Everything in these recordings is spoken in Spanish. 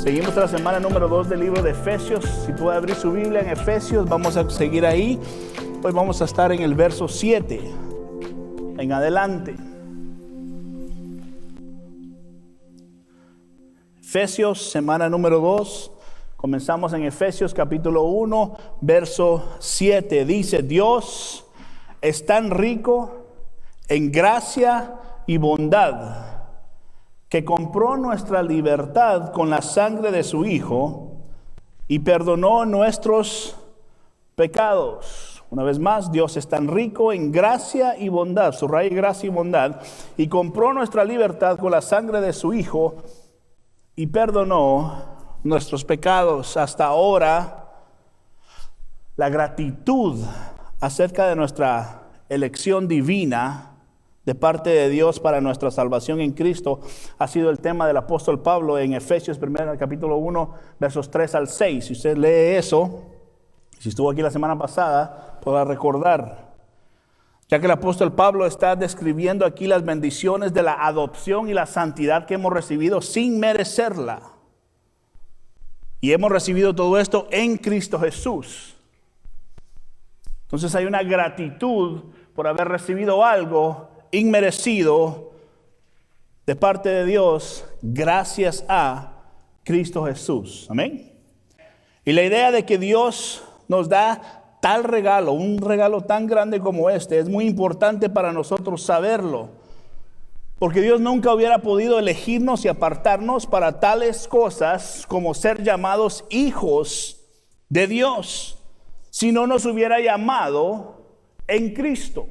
Seguimos la semana número 2 del libro de Efesios. Si puede abrir su Biblia en Efesios, vamos a seguir ahí. Hoy vamos a estar en el verso 7 en adelante. Efesios, semana número 2. Comenzamos en Efesios capítulo 1, verso 7. Dice: Dios es tan rico en gracia y bondad, que compró nuestra libertad con la sangre de su Hijo y perdonó nuestros pecados. Una vez más, Dios es tan rico en gracia y bondad, subraya gracia y bondad, y compró nuestra libertad con la sangre de su Hijo y perdonó nuestros pecados. Hasta ahora, la gratitud acerca de nuestra elección divina de parte de Dios para nuestra salvación en Cristo ha sido el tema del apóstol Pablo en Efesios capítulo 1, versos 3 al 6. Si usted lee eso, si estuvo aquí la semana pasada, podrá recordar, ya que el apóstol Pablo está describiendo aquí las bendiciones de la adopción y la santidad que hemos recibido sin merecerla. Y hemos recibido todo esto en Cristo Jesús. Entonces hay una gratitud por haber recibido algo inmerecido de parte de Dios gracias a Cristo Jesús. Amén. Y la idea de que Dios nos da tal regalo, un regalo tan grande como este, es muy importante para nosotros saberlo, porque Dios nunca hubiera podido elegirnos y apartarnos para tales cosas como ser llamados hijos de Dios si no nos hubiera llamado en Cristo.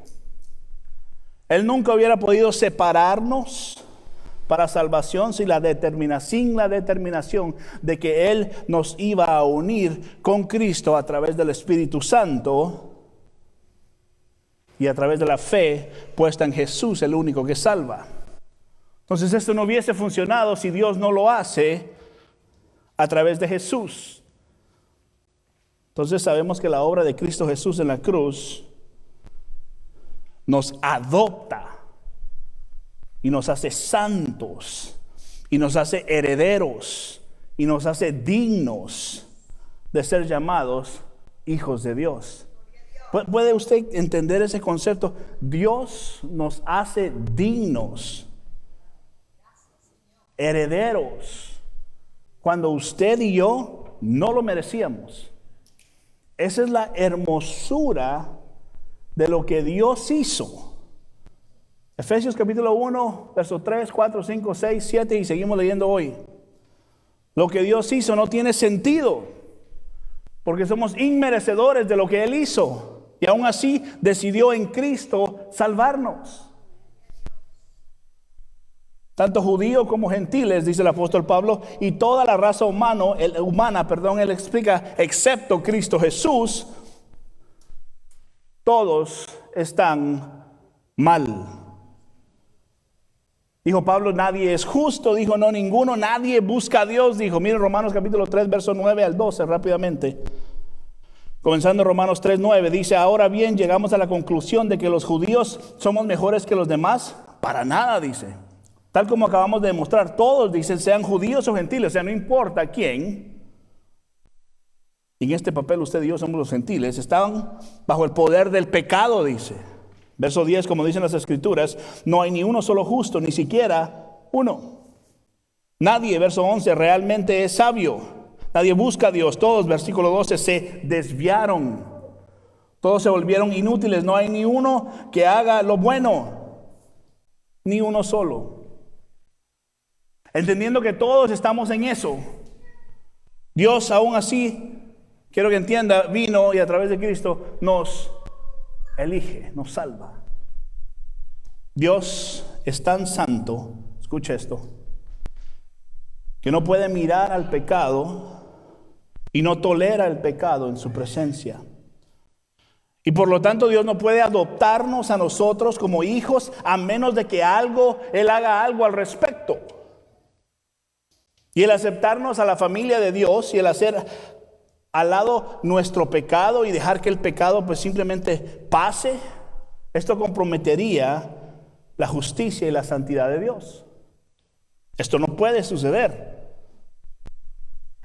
Él nunca hubiera podido separarnos para salvación sin la determinación de que Él nos iba a unir con Cristo a través del Espíritu Santo y a través de la fe puesta en Jesús, el único que salva. Entonces esto no hubiese funcionado si Dios no lo hace a través de Jesús. Entonces sabemos que la obra de Cristo Jesús en la cruz nos adopta y nos hace santos y nos hace herederos y nos hace dignos de ser llamados hijos de Dios. ¿Puede usted entender ese concepto? Dios nos hace dignos, herederos, cuando usted y yo no lo merecíamos. Esa es la hermosura de lo que Dios hizo. Efesios capítulo 1, versos 3, 4, 5, 6, 7 y seguimos leyendo hoy. Lo que Dios hizo no tiene sentido, porque somos inmerecedores de lo que Él hizo, y aún así decidió en Cristo salvarnos. Tanto judíos como gentiles, dice el apóstol Pablo, y toda la raza humana, él explica, excepto Cristo Jesús, todos están mal. Dijo Pablo, nadie es justo. Dijo, no, ninguno. Nadie busca a Dios. Dijo, miren Romanos capítulo 3, verso 9 al 12, rápidamente. Comenzando Romanos 3, 9, dice: ahora bien, llegamos a la conclusión de que los judíos somos mejores que los demás. Para nada, dice. Tal como acabamos de demostrar, todos, dicen, sean judíos o gentiles, o sea, no importa quién. Y en este papel usted y yo somos los gentiles, estaban bajo el poder del pecado, dice. Verso 10, como dicen las escrituras, no hay ni uno solo justo, ni siquiera uno. Nadie, verso 11, realmente es sabio. Nadie busca a Dios. Todos, versículo 12, se desviaron. Todos se volvieron inútiles. No hay ni uno que haga lo bueno, ni uno solo. Entendiendo que todos estamos en eso, Dios aún así, quiero que entienda, vino y a través de Cristo nos elige, nos salva. Dios es tan santo, escucha esto, que no puede mirar al pecado y no tolera el pecado en su presencia. Y por lo tanto Dios no puede adoptarnos a nosotros como hijos a menos de que Él haga algo al respecto. Y el aceptarnos a la familia de Dios y el hacer al lado nuestro pecado y dejar que el pecado pues simplemente pase, esto comprometería la justicia y la santidad de Dios. Esto no puede suceder.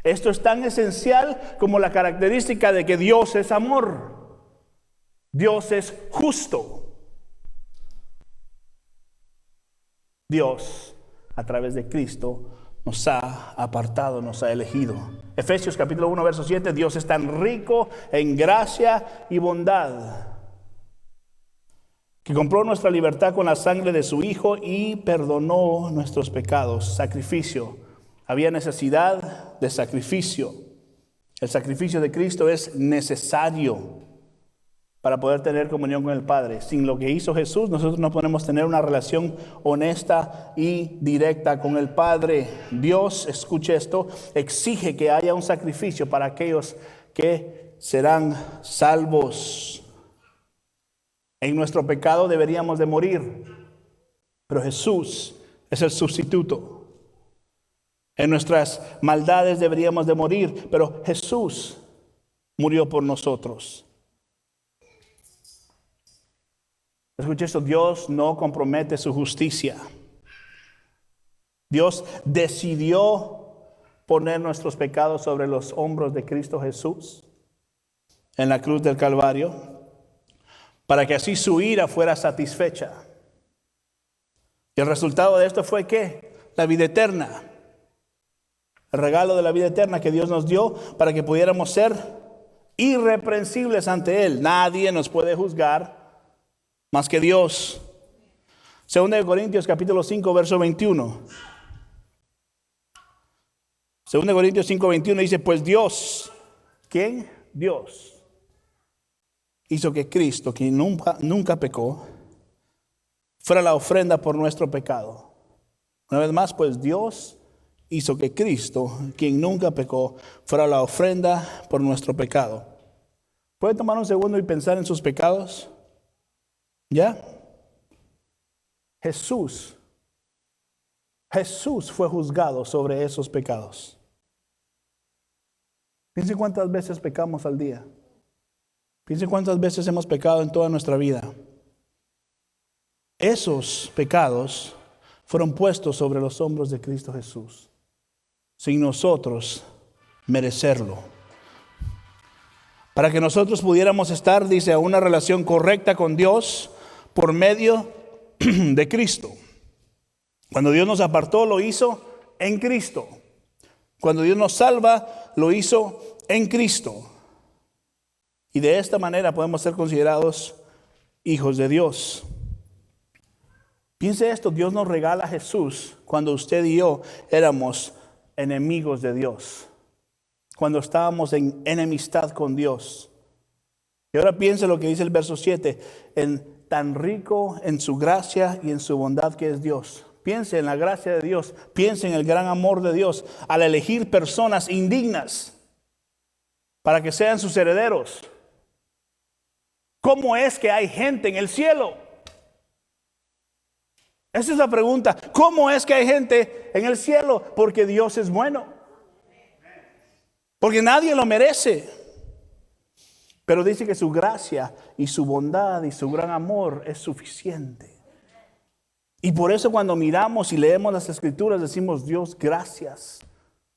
Esto es tan esencial como la característica de que Dios es amor. Dios es justo. Dios, a través de Cristo, nos ha apartado, nos ha elegido. Efesios capítulo 1, verso 7, Dios es tan rico en gracia y bondad, que compró nuestra libertad con la sangre de su Hijo y perdonó nuestros pecados. Sacrificio. Había necesidad de sacrificio. El sacrificio de Cristo es necesario para poder tener comunión con el Padre. Sin lo que hizo Jesús, nosotros no podemos tener una relación honesta y directa con el Padre. Dios, escuche esto, exige que haya un sacrificio para aquellos que serán salvos. En nuestro pecado deberíamos de morir, pero Jesús es el sustituto. En nuestras maldades deberíamos de morir, pero Jesús murió por nosotros. Escuche esto, Dios no compromete su justicia. Dios decidió poner nuestros pecados sobre los hombros de Cristo Jesús en la cruz del Calvario, para que así su ira fuera satisfecha. Y el resultado de esto fue ¿qué? La vida eterna. El regalo de la vida eterna que Dios nos dio para que pudiéramos ser irreprensibles ante Él. Nadie nos puede juzgar más que Dios. 2 Corintios capítulo 5, verso 21. 2 Corintios 5, 21 dice, pues Dios, ¿quién? Dios hizo que Cristo, quien nunca pecó, fuera la ofrenda por nuestro pecado. Una vez más, pues Dios hizo que Cristo, quien nunca pecó, fuera la ofrenda por nuestro pecado. ¿Puede tomar un segundo y pensar en sus pecados? ¿Ya? Jesús fue juzgado sobre esos pecados. Piense cuántas veces pecamos al día. Piense cuántas veces hemos pecado en toda nuestra vida. Esos pecados fueron puestos sobre los hombros de Cristo Jesús, sin nosotros merecerlo. Para que nosotros pudiéramos estar, dice, a una relación correcta con Dios por medio de Cristo. Cuando Dios nos apartó, lo hizo en Cristo. Cuando Dios nos salva, lo hizo en Cristo. Y de esta manera podemos ser considerados hijos de Dios. Piense esto, Dios nos regala a Jesús cuando usted y yo éramos enemigos de Dios. Cuando estábamos en enemistad con Dios. Y ahora piense lo que dice el verso 7. En tan rico en su gracia y en su bondad que es Dios. Piense en la gracia de Dios. Piense en el gran amor de Dios al elegir personas indignas para que sean sus herederos. ¿Cómo es que hay gente en el cielo? Esa es la pregunta. ¿Cómo es que hay gente en el cielo? Porque Dios es bueno. Porque nadie lo merece. Pero dice que su gracia y su bondad y su gran amor es suficiente. Y por eso cuando miramos y leemos las Escrituras decimos, Dios, gracias,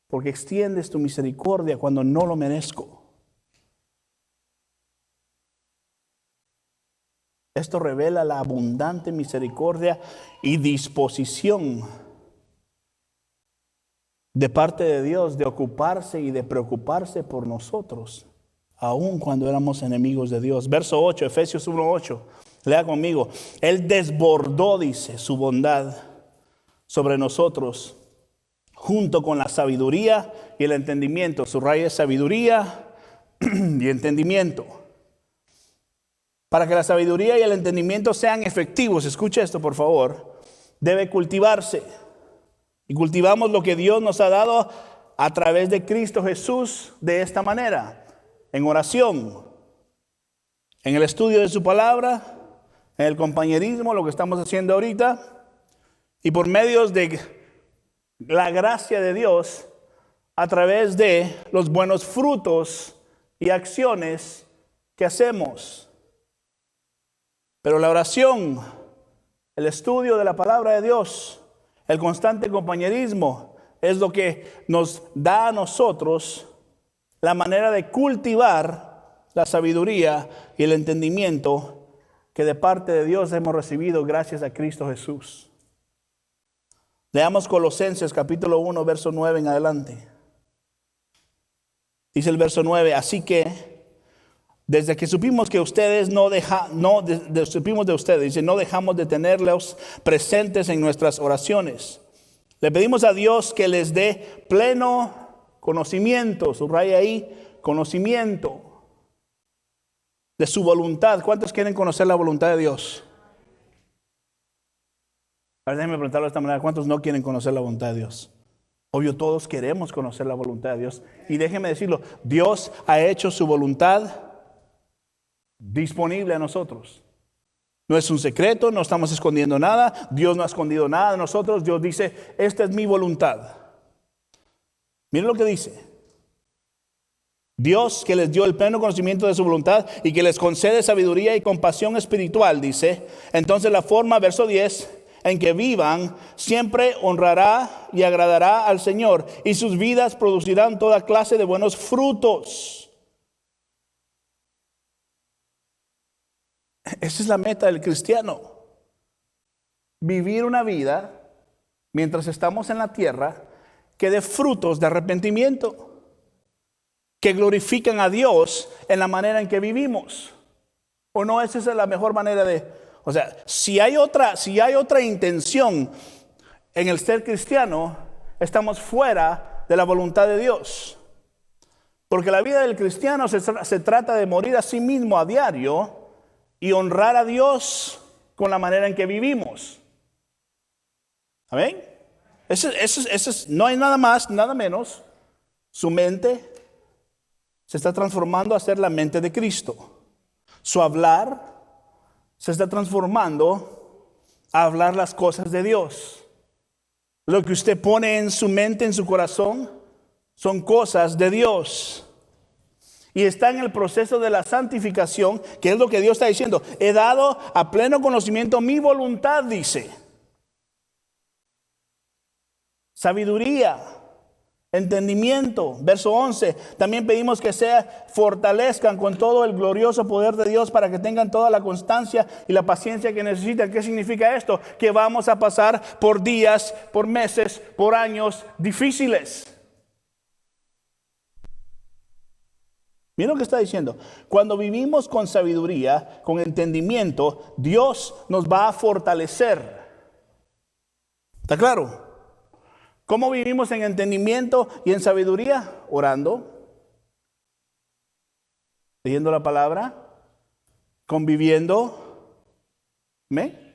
porque extiendes tu misericordia cuando no lo merezco. Esto revela la abundante misericordia y disposición de parte de Dios de ocuparse y de preocuparse por nosotros, aun cuando éramos enemigos de Dios. Verso 8, Efesios 1:8. Lea conmigo. Él desbordó, dice, su bondad sobre nosotros, junto con la sabiduría y el entendimiento. Subraya sabiduría y entendimiento. Para que la sabiduría y el entendimiento sean efectivos, escuche esto por favor, debe cultivarse. Y cultivamos lo que Dios nos ha dado a través de Cristo Jesús de esta manera. En oración, en el estudio de su palabra, en el compañerismo, lo que estamos haciendo ahorita, y por medios de la gracia de Dios, a través de los buenos frutos y acciones que hacemos. Pero la oración, el estudio de la palabra de Dios, el constante compañerismo, es lo que nos da a nosotros la manera de cultivar la sabiduría y el entendimiento que de parte de Dios hemos recibido gracias a Cristo Jesús. Leamos Colosenses capítulo 1, verso 9 en adelante. Dice el verso 9, así que desde que supimos que ustedes supimos de ustedes, dice, no dejamos de tenerlos presentes en nuestras oraciones. Le pedimos a Dios que les dé pleno conocimiento, subraya ahí, conocimiento de su voluntad. ¿Cuántos quieren conocer la voluntad de Dios? A ver, déjenme preguntarlo de esta manera, ¿cuántos no quieren conocer la voluntad de Dios? Obvio, todos queremos conocer la voluntad de Dios. Y déjenme decirlo, Dios ha hecho su voluntad disponible a nosotros. No es un secreto, no estamos escondiendo nada. Dios no ha escondido nada de nosotros. Dios dice, esta es mi voluntad. Miren lo que dice. Dios que les dio el pleno conocimiento de su voluntad y que les concede sabiduría y compasión espiritual, dice. Entonces la forma, verso 10, en que vivan siempre honrará y agradará al Señor, y sus vidas producirán toda clase de buenos frutos. Esa es la meta del cristiano. Vivir una vida mientras estamos en la tierra que dé frutos de arrepentimiento, que glorifican a Dios en la manera en que vivimos. ¿O no? Esa es la mejor manera de... O sea, si hay otra intención en el ser cristiano, estamos fuera de la voluntad de Dios. Porque la vida del cristiano se trata de morir a sí mismo a diario y honrar a Dios con la manera en que vivimos. ¿Amén? No hay nada más, nada menos. Su mente se está transformando a ser la mente de Cristo. Su hablar se está transformando a hablar las cosas de Dios. Lo que usted pone en su mente, en su corazón, son cosas de Dios. Y está en el proceso de la santificación, que es lo que Dios está diciendo. He dado a pleno conocimiento mi voluntad, dice. Sabiduría, entendimiento. Verso 11. También pedimos que se fortalezcan con todo el glorioso poder de Dios para que tengan toda la constancia y la paciencia que necesitan. ¿Qué significa esto? Que vamos a pasar por días, por meses, por años difíciles. Miren lo que está diciendo. Cuando vivimos con sabiduría, con entendimiento, Dios nos va a fortalecer. ¿Está claro? ¿Cómo vivimos en entendimiento y en sabiduría? Orando, leyendo la palabra, conviviendo, ¿me?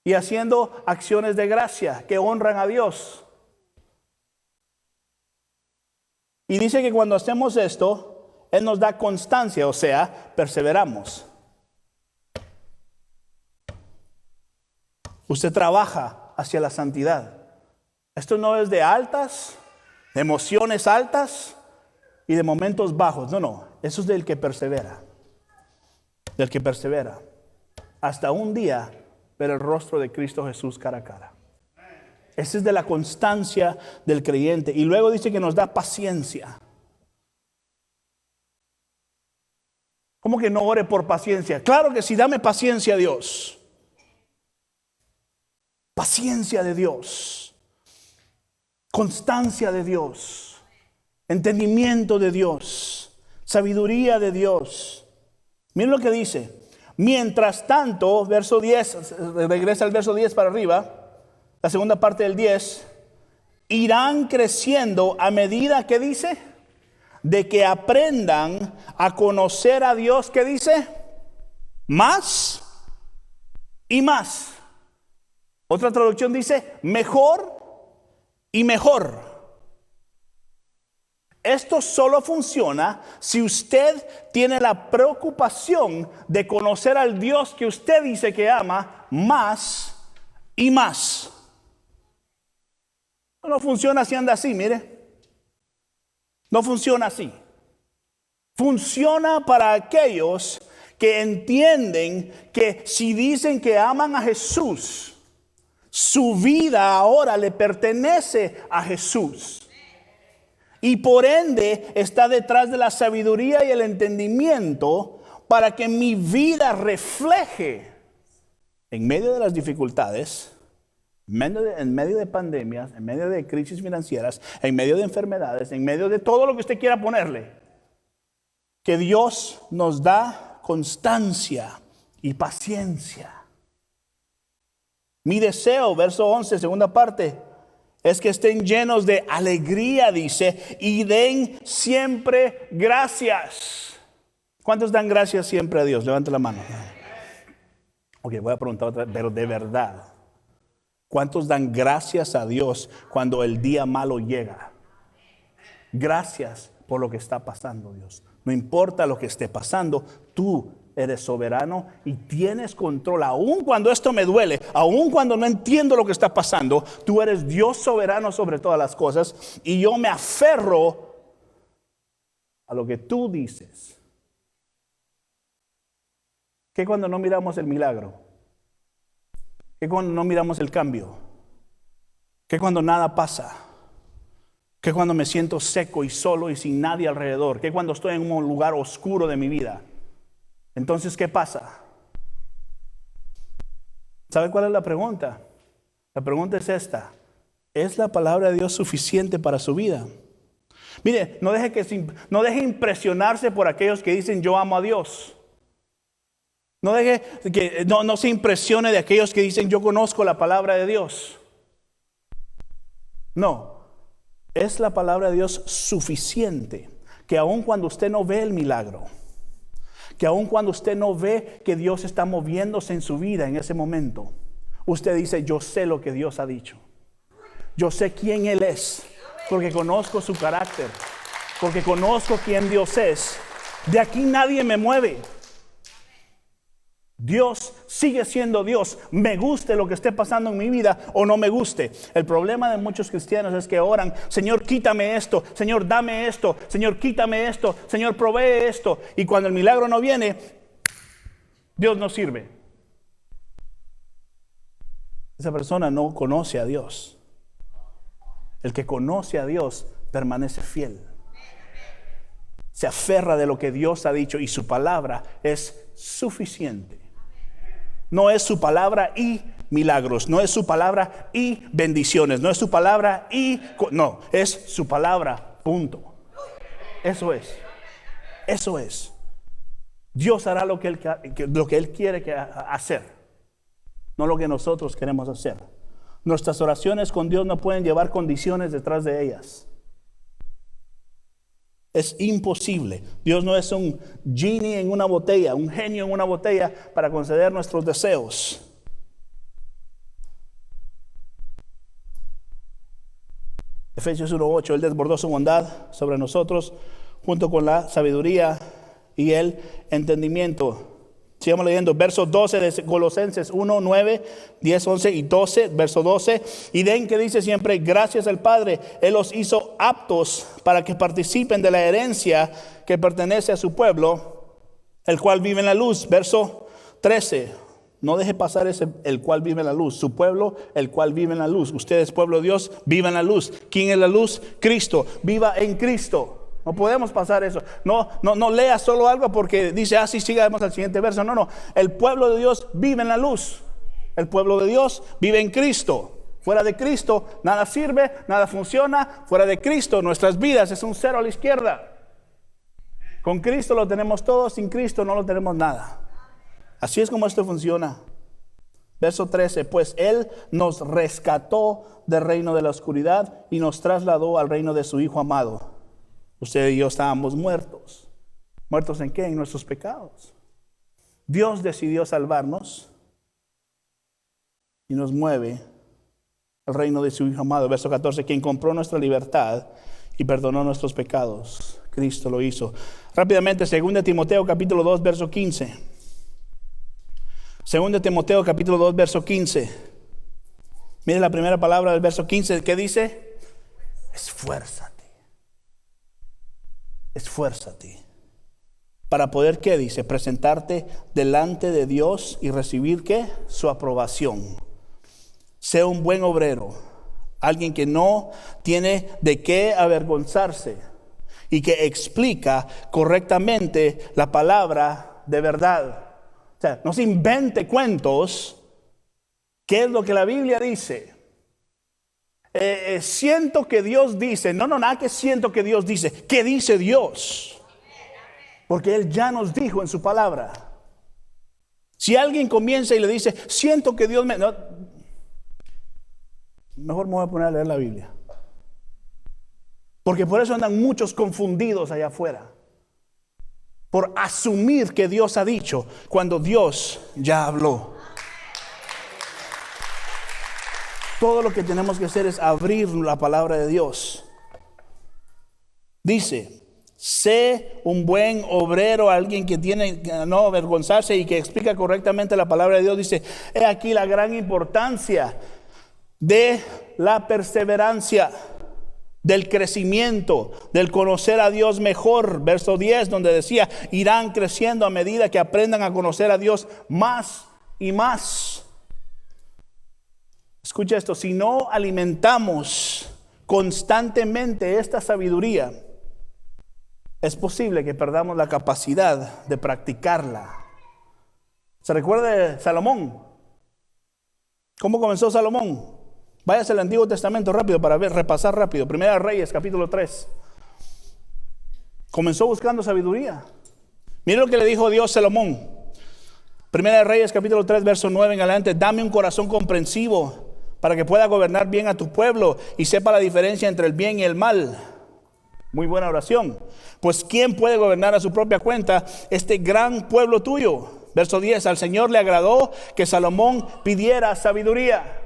Y haciendo acciones de gracia que honran a Dios. Y dice que cuando hacemos esto, Él nos da constancia, o sea, perseveramos. Usted trabaja hacia la santidad. Esto no es de altas, de emociones altas y de momentos bajos. No. Eso es del que persevera. Del que persevera. Hasta un día ver el rostro de Cristo Jesús cara a cara. Esa es de la constancia del creyente. Y luego dice que nos da paciencia. ¿Cómo que no ore por paciencia? Claro que sí, dame paciencia, Dios. Paciencia de Dios. Constancia de Dios. Entendimiento de Dios. Sabiduría de Dios. Miren lo que dice. Mientras tanto, verso 10, regresa al verso 10 para arriba. La segunda parte del 10, irán creciendo a medida que dice, de que aprendan a conocer a Dios, ¿qué dice? Más y más. Otra traducción dice, mejor y mejor. Esto solo funciona si usted tiene la preocupación de conocer al Dios que usted dice que ama más y más. No funciona si anda así, mire. No funciona así. Funciona para aquellos que entienden que si dicen que aman a Jesús, Su vida ahora le pertenece a Jesús. Y por ende está detrás de la sabiduría y el entendimiento para que mi vida refleje en medio de las dificultades, en medio de pandemias, en medio de crisis financieras, en medio de enfermedades, en medio de todo lo que usted quiera ponerle, que Dios nos da constancia y paciencia. Mi deseo, verso 11, segunda parte, es que estén llenos de alegría, dice, y den siempre gracias. ¿Cuántos dan gracias siempre a Dios? Levante la mano. Ok, voy a preguntar otra vez, pero de verdad, ¿cuántos dan gracias a Dios cuando el día malo llega? Gracias por lo que está pasando, Dios. No importa lo que esté pasando, tú eres soberano y tienes control. Aun cuando esto me duele, aun cuando no entiendo lo que está pasando, tú eres Dios soberano sobre todas las cosas. Y yo me aferro a lo que tú dices. ¿Qué cuando no miramos el milagro? ¿Qué cuando no miramos el cambio? ¿Qué cuando nada pasa? ¿Qué cuando me siento seco y solo y sin nadie alrededor? ¿Qué cuando estoy en un lugar oscuro de mi vida? Entonces, ¿qué pasa? ¿Sabe cuál es la pregunta? La pregunta es esta: ¿es la palabra de Dios suficiente para su vida? Mire, no deje impresionarse por aquellos que dicen yo amo a Dios. No deje que no se impresione de aquellos que dicen yo conozco la palabra de Dios. No, es la palabra de Dios suficiente, que aun cuando usted no ve el milagro, que aun cuando usted no ve que Dios está moviéndose en su vida en ese momento, usted dice yo sé lo que Dios ha dicho. Yo sé quién Él es, porque conozco su carácter, porque conozco quién Dios es. De aquí nadie me mueve. Dios sigue siendo Dios, me guste lo que esté pasando en mi vida o no me guste. El problema de muchos cristianos es que oran: Señor, quítame esto, Señor, dame esto, Señor, quítame esto, Señor, provee esto. Y cuando el milagro no viene, Dios no sirve. Esa persona no conoce a Dios. El que conoce a Dios permanece fiel. Se aferra de lo que Dios ha dicho y su palabra es suficiente. No es su palabra y milagros, no es su palabra y bendiciones, no es su palabra y... No, es su palabra, punto. Eso es. Dios hará lo que Él quiere hacer, no lo que nosotros queremos hacer. Nuestras oraciones con Dios no pueden llevar condiciones detrás de ellas. Es imposible. Dios no es un genie en una botella, un genio en una botella para conceder nuestros deseos. Efesios 1:8, Él desbordó su bondad sobre nosotros junto con la sabiduría y el entendimiento. Sigamos leyendo, verso 12 de Colosenses 1, 9, 10, 11 y 12, verso 12. Y den, que dice siempre, gracias al Padre, Él los hizo aptos para que participen de la herencia que pertenece a su pueblo, el cual vive en la luz. Verso 13, no deje pasar ese, el cual vive en la luz. Su pueblo, el cual vive en la luz. Ustedes, pueblo de Dios, viva en la luz. ¿Quién es la luz? Cristo. Viva en Cristo. No podemos pasar eso. No lea solo algo porque dice, sí, sigamos al siguiente verso. No. El pueblo de Dios vive en la luz. El pueblo de Dios vive en Cristo. Fuera de Cristo nada sirve, nada funciona. Fuera de Cristo nuestras vidas es un cero a la izquierda. Con Cristo lo tenemos todo, sin Cristo no lo tenemos nada. Así es como esto funciona. Verso 13, pues Él nos rescató del reino de la oscuridad y nos trasladó al reino de su Hijo amado. Usted y yo estábamos muertos. ¿Muertos en qué? En nuestros pecados. Dios decidió salvarnos y nos mueve al reino de su Hijo amado. Verso 14, quien compró nuestra libertad y perdonó nuestros pecados. Cristo lo hizo. Rápidamente, 2 Timoteo capítulo 2, verso 15. 2 Timoteo capítulo 2, verso 15. Mire la primera palabra del verso 15. ¿Qué dice? Esfuérzate. Esfuérzate. Para poder, ¿qué dice? Presentarte delante de Dios y recibir, ¿qué? Su aprobación. Sea un buen obrero, alguien que no tiene de qué avergonzarse y que explica correctamente la palabra de verdad. O sea, no se invente cuentos. ¿Qué es lo que la Biblia dice? Siento que Dios dice. No, nada que siento que Dios dice. ¿Qué dice Dios? Porque Él ya nos dijo en su palabra. Si alguien comienza y le dice, siento que Dios me... No, mejor me voy a poner a leer la Biblia. Porque por eso andan muchos confundidos allá afuera. Por asumir que Dios ha dicho cuando Dios ya habló. Todo lo que tenemos que hacer es abrir la palabra de Dios. Dice, sé un buen obrero, alguien que tiene que no avergonzarse y que explica correctamente la palabra de Dios. Dice, he aquí la gran importancia de la perseverancia, del crecimiento, del conocer a Dios mejor. Verso 10, donde decía, irán creciendo a medida que aprendan a conocer a Dios más y más. Escucha esto, si no alimentamos constantemente esta sabiduría, es posible que perdamos la capacidad de practicarla. ¿Se recuerda de Salomón? ¿Cómo comenzó Salomón? Váyase al Antiguo Testamento rápido para repasar rápido. Primera de Reyes, capítulo 3. Comenzó buscando sabiduría. Mire lo que le dijo Dios a Salomón. Primera de Reyes, capítulo 3, verso 9 en adelante. Dame un corazón comprensivo para que pueda gobernar bien a tu pueblo y sepa la diferencia entre el bien y el mal. Muy buena oración. Pues ¿quién puede gobernar a su propia cuenta este gran pueblo tuyo? Verso 10. Al Señor le agradó que Salomón pidiera sabiduría.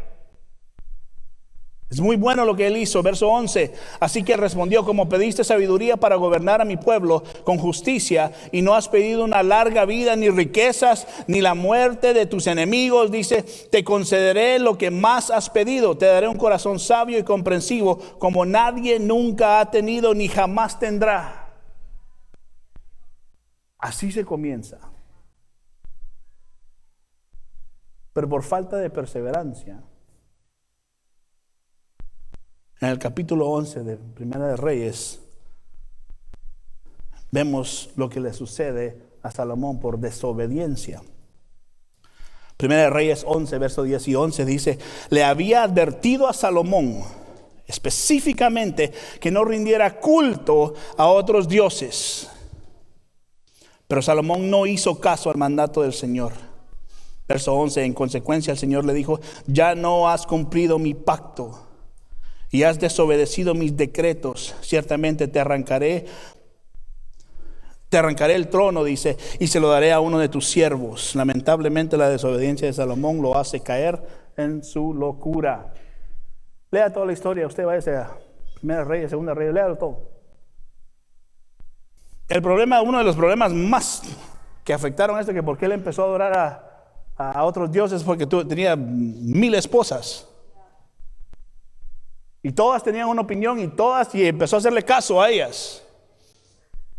Es muy bueno lo que él hizo. Verso 11. Así que respondió, como pediste sabiduría para gobernar a mi pueblo con justicia, y no has pedido una larga vida, ni riquezas, ni la muerte de tus enemigos, dice, te concederé lo que más has pedido. Te daré un corazón sabio y comprensivo, como nadie nunca ha tenido ni jamás tendrá. Así se comienza. Pero por falta de perseverancia, en el capítulo 11 de Primera de Reyes, vemos lo que le sucede a Salomón por desobediencia. Primera de Reyes 11, verso 10 y 11 dice, le había advertido a Salomón específicamente que no rindiera culto a otros dioses. Pero Salomón no hizo caso al mandato del Señor. Verso 11, en consecuencia el Señor le dijo, ya no has cumplido mi pacto y has desobedecido mis decretos. Ciertamente te arrancaré el trono, dice, y se lo daré a uno de tus siervos. Lamentablemente la desobediencia de Salomón lo hace caer en su locura. Lea toda la historia, usted vaya a Primera Reyes, Segunda Reyes, léalo todo. El problema, uno de los problemas más que afectaron a esto, que porque él empezó a adorar a otros dioses, porque tenía 1000 esposas. Y todas tenían una opinión y empezó a hacerle caso a ellas.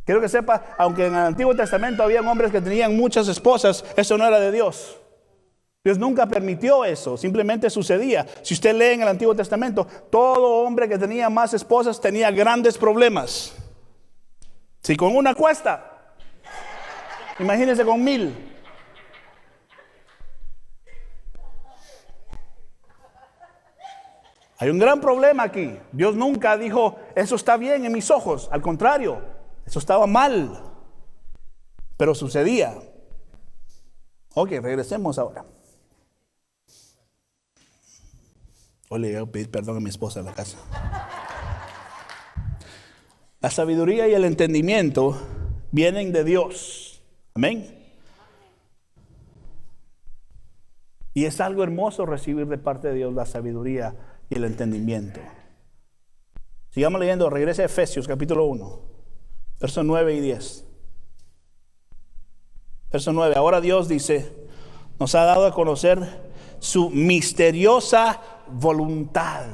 Quiero que sepa, aunque en el Antiguo Testamento habían hombres que tenían muchas esposas, eso no era de Dios. Dios nunca permitió eso, simplemente sucedía. Si usted lee en el Antiguo Testamento, todo hombre que tenía más esposas tenía grandes problemas. Si con una cuesta, imagínense con 1000. Hay un gran problema aquí. Dios nunca dijo, eso está bien en mis ojos. Al contrario, eso estaba mal. Pero sucedía. Ok, regresemos ahora. Hoy le voy a pedir perdón a mi esposa en la casa. La sabiduría y el entendimiento vienen de Dios. Amén. Y es algo hermoso recibir de parte de Dios la sabiduría y el entendimiento. Sigamos leyendo, regrese a Efesios capítulo 1, versos 9 y 10. Verso 9, ahora Dios dice, nos ha dado a conocer su misteriosa voluntad.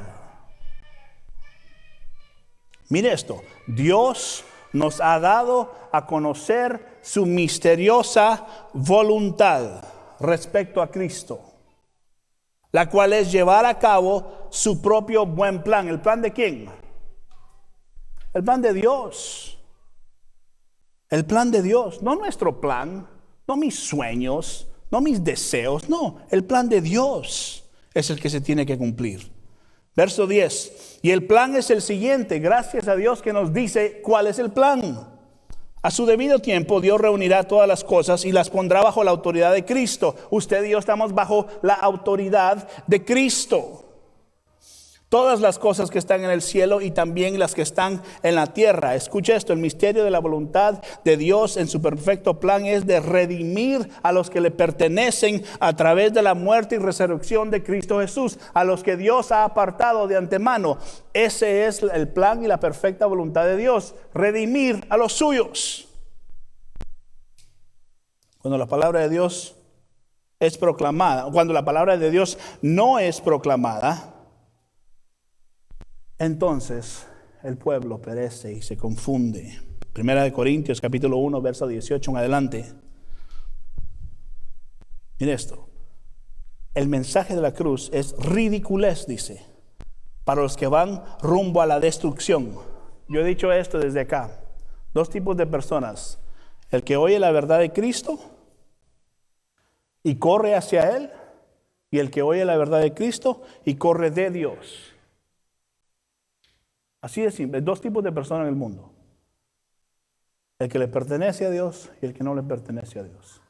Mire esto, Dios nos ha dado a conocer su misteriosa voluntad respecto a Cristo. la cual es llevar a cabo su propio buen plan. ¿El plan de quién? El plan de Dios. El plan de Dios, no nuestro plan, no mis sueños, no mis deseos, no, el plan de Dios es el que se tiene que cumplir. Verso 10, y el plan es el siguiente, gracias a Dios que nos dice cuál es el plan. A su debido tiempo Dios reunirá todas las cosas y las pondrá bajo la autoridad de Cristo. Usted y yo estamos bajo la autoridad de Cristo. Todas las cosas que están en el cielo y también las que están en la tierra. Escucha esto, el misterio de la voluntad de Dios en su perfecto plan es de redimir a los que le pertenecen a través de la muerte y resurrección de Cristo Jesús, a los que Dios ha apartado de antemano. Ese es el plan y la perfecta voluntad de Dios, redimir a los suyos. Cuando la palabra de Dios es proclamada, cuando la palabra de Dios no es proclamada, entonces el pueblo perece y se confunde. Primera de Corintios capítulo 1 verso 18 en adelante. Mire esto. El mensaje de la cruz es ridiculez, dice, para los que van rumbo a la destrucción. Yo he dicho esto desde acá. Dos tipos de personas. El que oye la verdad de Cristo y corre hacia Él, y el que oye la verdad de Cristo y corre de Dios. Así de simple, dos tipos de personas en el mundo. El que le pertenece a Dios y el que no le pertenece a Dios.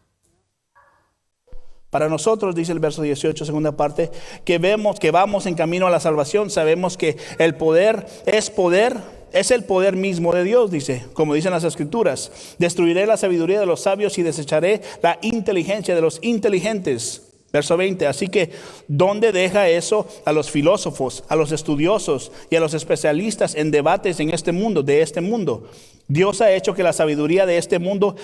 Para nosotros, dice el verso 18, segunda parte, que vemos que vamos en camino a la salvación, sabemos que el poder, es el poder mismo de Dios, dice, como dicen las Escrituras. Destruiré la sabiduría de los sabios y desecharé la inteligencia de los inteligentes. Verso 20, así que ¿dónde deja eso a los filósofos, a los estudiosos y a los especialistas en debates en este mundo, de este mundo? Dios ha hecho que la sabiduría de este mundo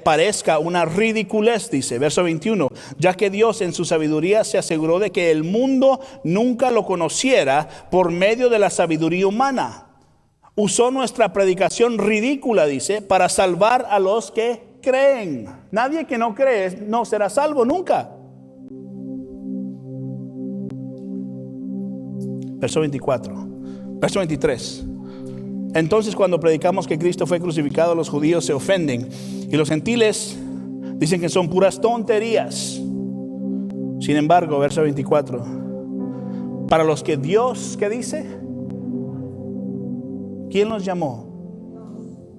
parezca una ridiculez, dice, verso 21, ya que Dios en su sabiduría se aseguró de que el mundo nunca lo conociera por medio de la sabiduría humana. Usó nuestra predicación ridícula, dice, para salvar a los que creen. Nadie que no cree no será salvo nunca. Verso 23. Entonces, cuando predicamos que Cristo fue crucificado, los judíos se ofenden y los gentiles dicen que son puras tonterías. Sin embargo, verso 24, para los que Dios, ¿qué dice? ¿Quién los llamó?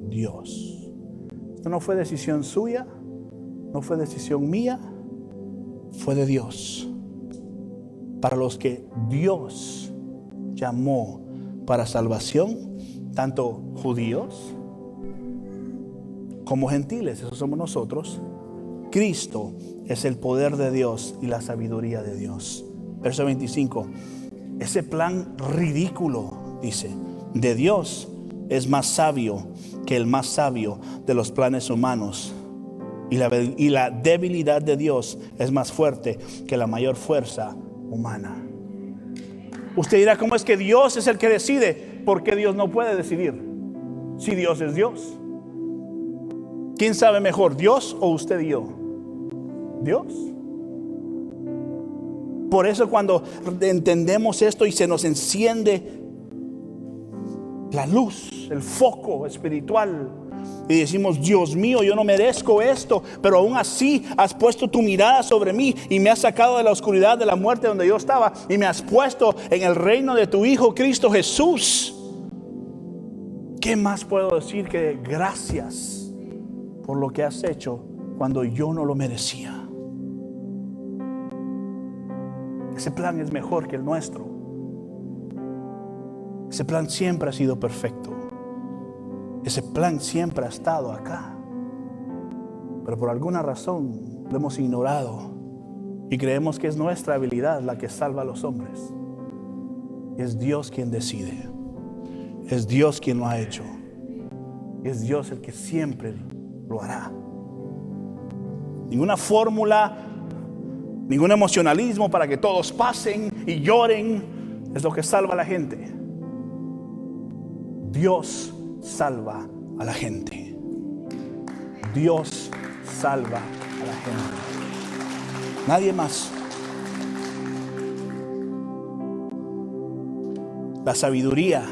Dios. Esto no fue decisión suya, no fue decisión mía, fue de Dios. Para los que Dios llamó para salvación, tanto judíos como gentiles, esos somos nosotros. Cristo es el poder de Dios y la sabiduría de Dios. Verso 25, ese plan ridículo, dice, de Dios es más sabio que el más sabio de los planes humanos, y la debilidad de Dios es más fuerte que la mayor fuerza humana. Usted dirá, ¿cómo es que Dios es el que decide? ¿Por qué Dios no puede decidir? Si Dios es Dios. ¿Quién sabe mejor, Dios o usted y yo? Dios. Por eso cuando entendemos esto y se nos enciende la luz, el foco espiritual, y decimos, Dios mío, yo no merezco esto, pero aún así has puesto tu mirada sobre mí y me has sacado de la oscuridad de la muerte donde yo estaba y me has puesto en el reino de tu Hijo Cristo Jesús. ¿Qué más puedo decir que gracias por lo que has hecho cuando yo no lo merecía? Ese plan es mejor que el nuestro. Ese plan siempre ha sido perfecto. Ese plan siempre ha estado acá, pero por alguna razón lo hemos ignorado y creemos que es nuestra habilidad la que salva a los hombres. Es Dios quien decide, es Dios quien lo ha hecho, es Dios el que siempre lo hará. Ninguna fórmula, ningún emocionalismo para que todos pasen y lloren es lo que salva a la gente. Dios salva a la gente. Dios salva a la gente. Nadie más. la sabiduría,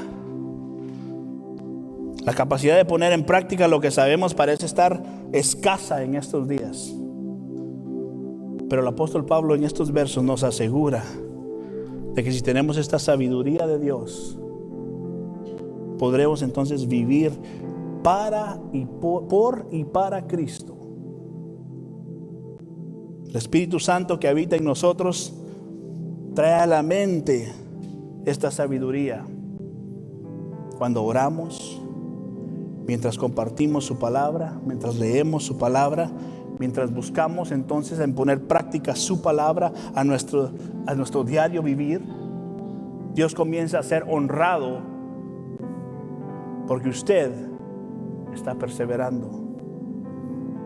la capacidad de poner en práctica lo que sabemos parece estar escasa en estos días. Pero el apóstol Pablo en estos versos nos asegura de que si tenemos esta sabiduría de Dios, podremos entonces vivir para y por y para Cristo. El Espíritu Santo que habita en nosotros trae a la mente esta sabiduría cuando oramos, mientras compartimos su palabra, mientras leemos su palabra, mientras buscamos entonces en poner práctica su palabra a nuestro diario vivir. Dios comienza a ser honrado porque usted está perseverando.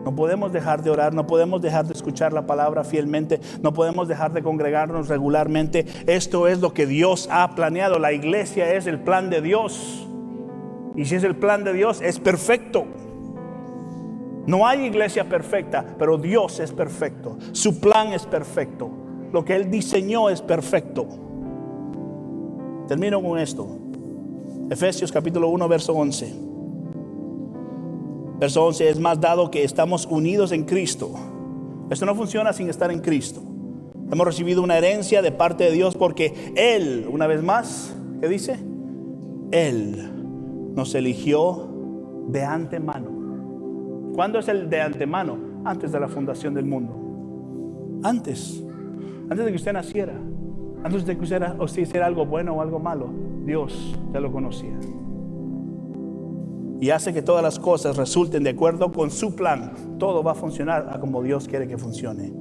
No podemos dejar de orar, no podemos dejar de escuchar la palabra fielmente, no podemos dejar de congregarnos regularmente. Esto es lo que Dios ha planeado. La iglesia es el plan de Dios. Y si es el plan de Dios, es perfecto. No hay iglesia perfecta, pero Dios es perfecto. Su plan es perfecto. Lo que Él diseñó es perfecto. Termino con esto. Efesios capítulo 1, verso 11. Verso 11, es más dado que estamos unidos en Cristo. Esto no funciona sin estar en Cristo. Hemos recibido una herencia de parte de Dios porque Él, una vez más, ¿qué dice? Él nos eligió de antemano. ¿Cuándo es el de antemano? Antes de la fundación del mundo. Antes de que usted naciera, antes de que usted hiciera algo bueno o algo malo, Dios ya lo conocía. Y hace que todas las cosas resulten de acuerdo con su plan. Todo va a funcionar a como Dios quiere que funcione.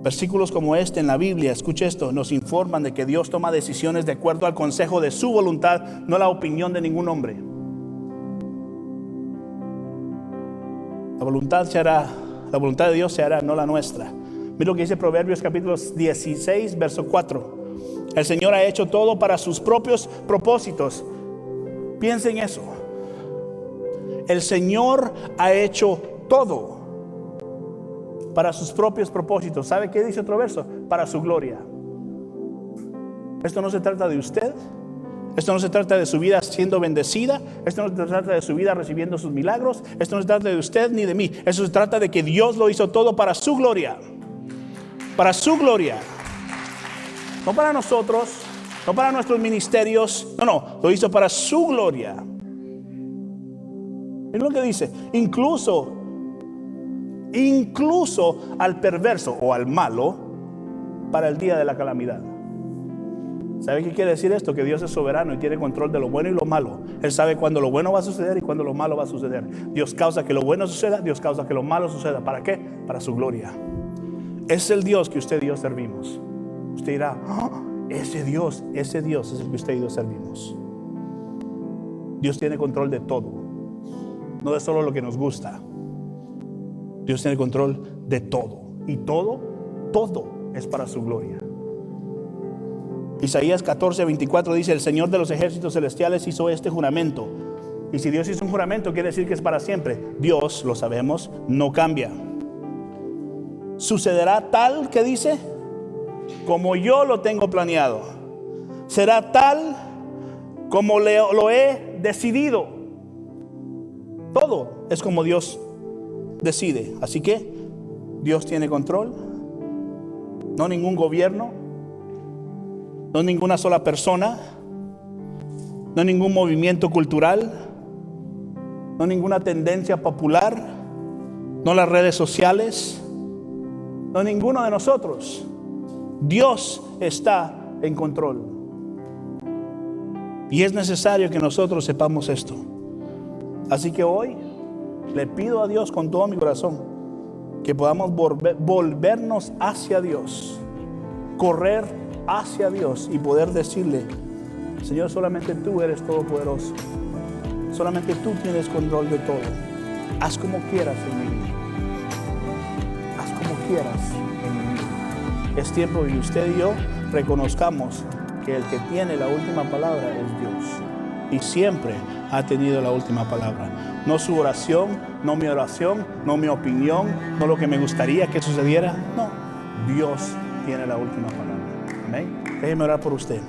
Versículos como este en la Biblia, escuche esto, nos informan de que Dios toma decisiones de acuerdo al consejo de su voluntad, no la opinión de ningún hombre. La voluntad de Dios se hará, no la nuestra. Mira lo que dice Proverbios capítulo 16, verso 4. El Señor ha hecho todo para sus propios propósitos. Piensen en eso. El Señor ha hecho todo para sus propios propósitos. ¿Sabe qué dice otro verso? Para su gloria. Esto no se trata de usted. Esto no se trata de su vida siendo bendecida. Esto no se trata de su vida recibiendo sus milagros. Esto no se trata de usted ni de mí. Esto se trata de que Dios lo hizo todo para su gloria. Para su gloria. No para nosotros, no para nuestros ministerios. No, lo hizo para su gloria. Es lo que dice, incluso al perverso o al malo para el día de la calamidad. ¿Sabe qué quiere decir esto? Que Dios es soberano y tiene control de lo bueno y lo malo. Él sabe cuándo lo bueno va a suceder y cuándo lo malo va a suceder. Dios causa que lo bueno suceda, Dios causa que lo malo suceda. ¿Para qué? Para su gloria. Es el Dios que usted y yo servimos. Usted dirá, ese Dios es el que usted y yo servimos. Dios tiene control de todo. No de solo lo que nos gusta. Dios tiene control de todo. Y todo es para su gloria. Isaías 14:24 dice: el Señor de los ejércitos celestiales hizo este juramento. Y si Dios hizo un juramento, quiere decir que es para siempre. Dios, lo sabemos, no cambia. Sucederá tal, que dice, como yo lo tengo planeado. Será tal como lo he decidido. Todo es como Dios decide. Así que Dios tiene control. No ningún gobierno, no ninguna sola persona, no ningún movimiento cultural, no ninguna tendencia popular, no las redes sociales, no ninguno de nosotros. Dios está en control. Y es necesario que nosotros sepamos esto. Así que hoy le pido a Dios con todo mi corazón que podamos volvernos hacia Dios, correr hacia Dios y poder decirle: Señor, solamente tú eres todopoderoso, solamente tú tienes control de todo. Haz como quieras en mi vida, haz como quieras en mi vida. Es tiempo que usted y yo reconozcamos que el que tiene la última palabra es Dios, y siempre ha tenido la última palabra. No su oración, no mi oración, no mi opinión, no lo que me gustaría que sucediera. No, Dios tiene la última palabra. Amén. Déjeme orar por usted.